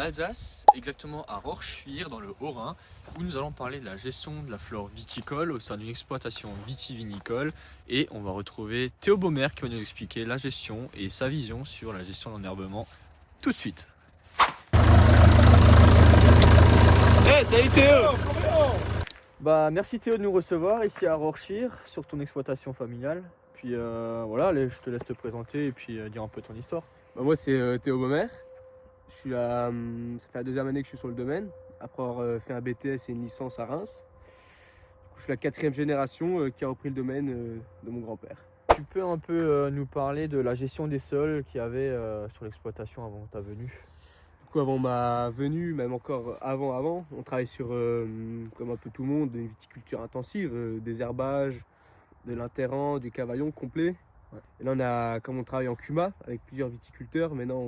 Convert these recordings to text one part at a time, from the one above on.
Alsace, exactement à Rorschwihr dans le Haut-Rhin, où nous allons parler de la gestion de la flore viticole au sein d'une exploitation vitivinicole. Et on va retrouver Théo Baumer qui va nous expliquer la gestion et sa vision sur la gestion de l'enherbement tout de suite. Hey, salut Théo! Merci Théo de nous recevoir ici à Rorschwihr sur ton exploitation familiale. Puis voilà, allez, je te laisse te présenter et puis dire un peu ton histoire. Moi c'est Théo Baumer. Je suis là, ça fait la deuxième année que je suis sur le domaine, après avoir fait un BTS et une licence à Reims. Je suis la quatrième génération qui a repris le domaine de mon grand-père. Tu peux un peu nous parler de la gestion des sols qu'il y avait sur l'exploitation avant ta venue? Du coup, avant ma venue, même encore avant, on travaille sur, comme un peu tout le monde, une viticulture intensive, des herbages, de l'interrant, du cavaillon complet. Ouais. Et là, comme on travaille en CUMA avec plusieurs viticulteurs, maintenant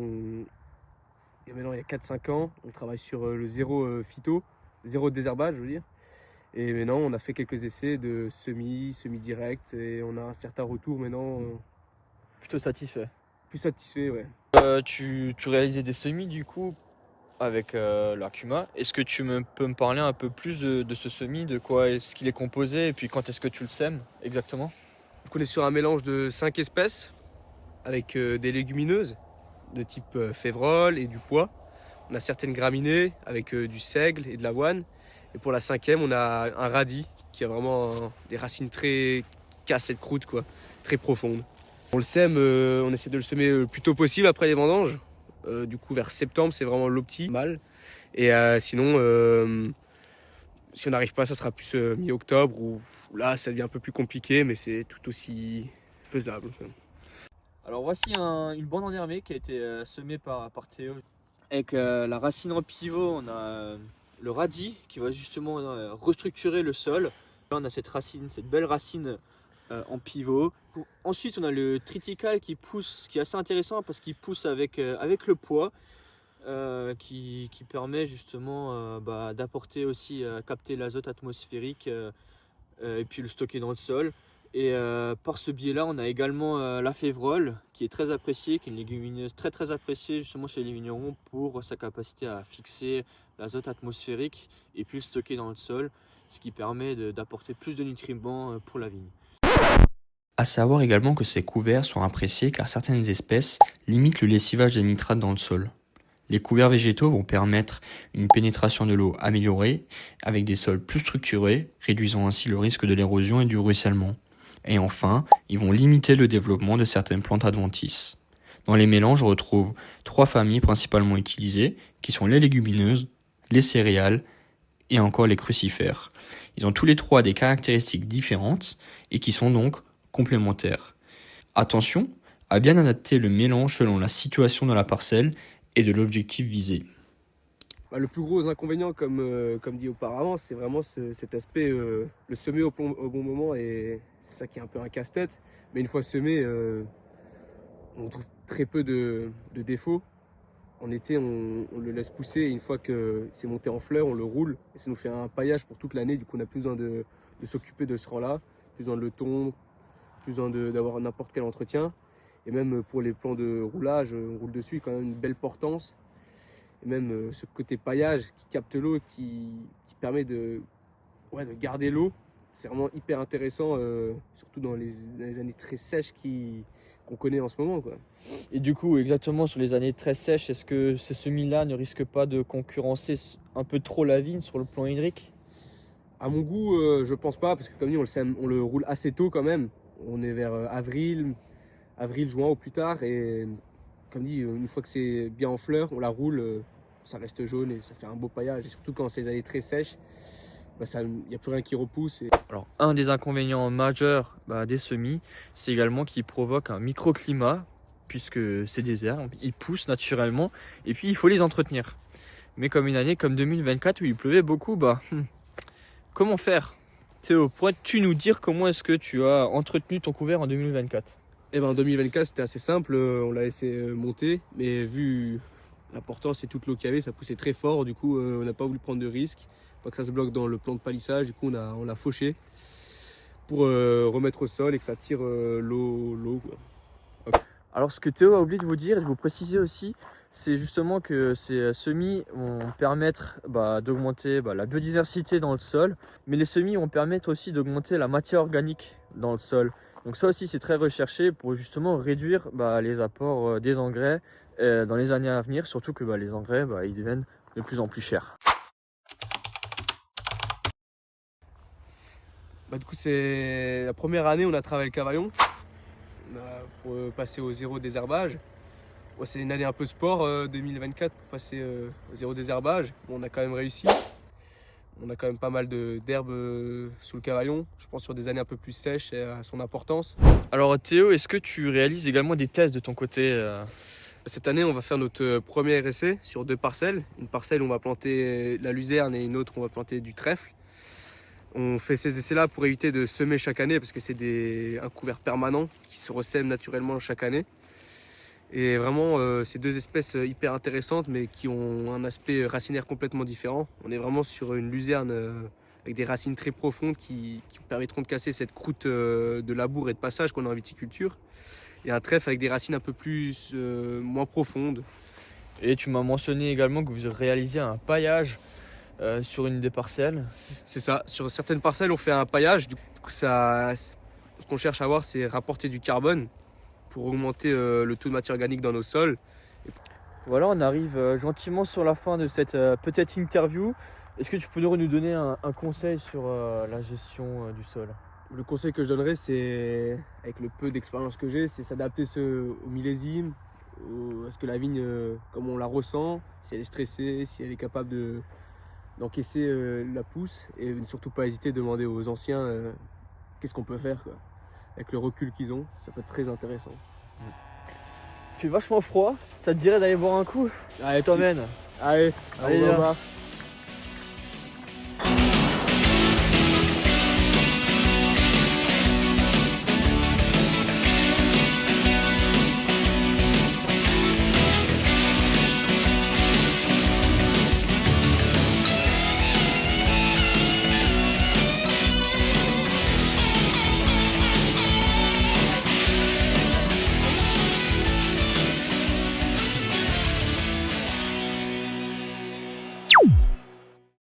il y a 4-5 ans, on travaille sur le zéro phyto, zéro désherbage, je veux dire. Et maintenant, on a fait quelques essais de semi-direct, et on a un certain retour maintenant. Plutôt satisfait. Plus satisfait, ouais. Tu réalisais des semis du coup avec la Cuma. Est-ce que tu peux me parler un peu plus de ce semis, de quoi est-ce qu'il est composé et puis quand est-ce que tu le sèmes exactement? Donc on est sur un mélange de 5 espèces avec des légumineuses de type févrole et du pois. On a certaines graminées avec du seigle et de l'avoine. Et pour la cinquième, on a un radis qui a vraiment des racines très cassées de croûte, quoi, très profondes. On le sème, on essaie de le semer le plus tôt possible après les vendanges. Du coup, vers septembre, c'est vraiment l'optimal. Et sinon, si on n'arrive pas, ça sera plus mi-octobre, où là, ça devient un peu plus compliqué, mais c'est tout aussi faisable. Alors voici une bande enherbée qui a été semée par Théo. Avec la racine en pivot, on a le radis qui va justement restructurer le sol. Là, on a cette belle racine en pivot. Ensuite, on a le triticale qui pousse, qui est assez intéressant parce qu'il pousse avec le poids, qui permet justement d'apporter aussi, capter l'azote atmosphérique et puis le stocker dans le sol. Et par ce biais-là, on a également la févrole qui est très appréciée, qui est une légumineuse très appréciée justement chez les vignerons pour sa capacité à fixer l'azote atmosphérique et puis le stocker dans le sol, ce qui permet d'apporter plus de nutriments pour la vigne. À savoir également que ces couverts sont appréciés car certaines espèces limitent le lessivage des nitrates dans le sol. Les couverts végétaux vont permettre une pénétration de l'eau améliorée avec des sols plus structurés, réduisant ainsi le risque de l'érosion et du ruissellement. Et enfin, ils vont limiter le développement de certaines plantes adventices. Dans les mélanges, on retrouve 3 familles principalement utilisées, qui sont les légumineuses, les céréales et encore les crucifères. Ils ont tous les 3 des caractéristiques différentes et qui sont donc complémentaires. Attention à bien adapter le mélange selon la situation de la parcelle et de l'objectif visé. Le plus gros inconvénient, comme dit auparavant, c'est vraiment cet aspect, le semer au bon moment, et c'est ça qui est un peu un casse-tête. Mais une fois semé, on trouve très peu de défauts. En été, on le laisse pousser, et une fois que c'est monté en fleurs, on le roule, et ça nous fait un paillage pour toute l'année. Du coup, on n'a plus besoin de s'occuper de ce rang-là, plus besoin de le tondre, plus besoin d'avoir n'importe quel entretien. Et même pour les plans de roulage, on roule dessus, quand même une belle portance. Et même ce côté paillage qui capte l'eau, qui permet de garder l'eau, c'est vraiment hyper intéressant, surtout dans les années très sèches qu'on connaît en ce moment, quoi. Et du coup, exactement sur les années très sèches, est-ce que ces semis-là ne risquent pas de concurrencer un peu trop la vigne sur le plan hydrique? À mon goût, je pense pas, parce que comme dit, on le roule assez tôt quand même. On est vers avril, juin au plus tard, et comme dit, une fois que c'est bien en fleurs, on la roule, ça reste jaune et ça fait un beau paillage. Et surtout quand c'est les années très sèches, il n'y a plus rien qui repousse. Alors, un des inconvénients majeurs des semis, c'est également qu'ils provoquent un microclimat, puisque c'est des herbes, ils poussent naturellement, et puis il faut les entretenir. Mais comme une année comme 2024 où il pleuvait beaucoup, comment faire? Théo, pourrais-tu nous dire comment est-ce que tu as entretenu ton couvert en 2024? En 2024, c'était assez simple, on l'a laissé monter, mais vu l'importance et toute l'eau qu'il y avait, ça poussait très fort. Du coup, on n'a pas voulu prendre de risque, pas que ça se bloque dans le plan de palissage. Du coup, on l'a fauché pour remettre au sol et que ça tire l'eau, quoi. Alors ce que Théo a oublié de vous dire et de vous préciser aussi, c'est justement que ces semis vont permettre d'augmenter la biodiversité dans le sol, mais les semis vont permettre aussi d'augmenter la matière organique dans le sol. Donc ça aussi c'est très recherché pour justement réduire les apports des engrais dans les années à venir, surtout que les engrais ils deviennent de plus en plus chers. Du coup, c'est la première année, on a travaillé le cavaillon pour passer au zéro désherbage. Bon, c'est une année un peu sport 2024 pour passer au zéro désherbage. Bon, on a quand même réussi. On a quand même pas mal d'herbes sous le cavaillon. Je pense sur des années un peu plus sèches et à son importance. Alors Théo, est-ce que tu réalises également des tests de ton côté Cette année, on va faire notre premier essai sur 2 parcelles. Une parcelle, on va planter la luzerne et une autre, on va planter du trèfle. On fait ces essais-là pour éviter de semer chaque année parce que c'est un couvert permanent qui se ressème naturellement chaque année. Et vraiment, c'est 2 espèces hyper intéressantes mais qui ont un aspect racinaire complètement différent. On est vraiment sur une luzerne avec des racines très profondes qui permettront de casser cette croûte de labour et de passage qu'on a en viticulture. Et un trèfle avec des racines un peu moins profondes. Et tu m'as mentionné également que vous réalisez un paillage sur une des parcelles. C'est ça, sur certaines parcelles on fait un paillage, du coup ce qu'on cherche à avoir c'est rapporter du carbone pour augmenter le taux de matière organique dans nos sols. Voilà, on arrive gentiment sur la fin de cette petite interview. Est-ce que tu peux nous donner un conseil sur la gestion du sol? Le conseil que je donnerais, c'est, avec le peu d'expérience que j'ai, c'est s'adapter au millésime, à ce que la vigne, comme on la ressent, si elle est stressée, si elle est capable d'encaisser la pousse, et surtout pas hésiter à demander aux anciens qu'est-ce qu'on peut faire, quoi. Avec le recul qu'ils ont, ça peut être très intéressant. Il fait vachement froid, ça te dirait d'aller boire un coup? Allez, Je t'emmène. Allez, Allez, on va.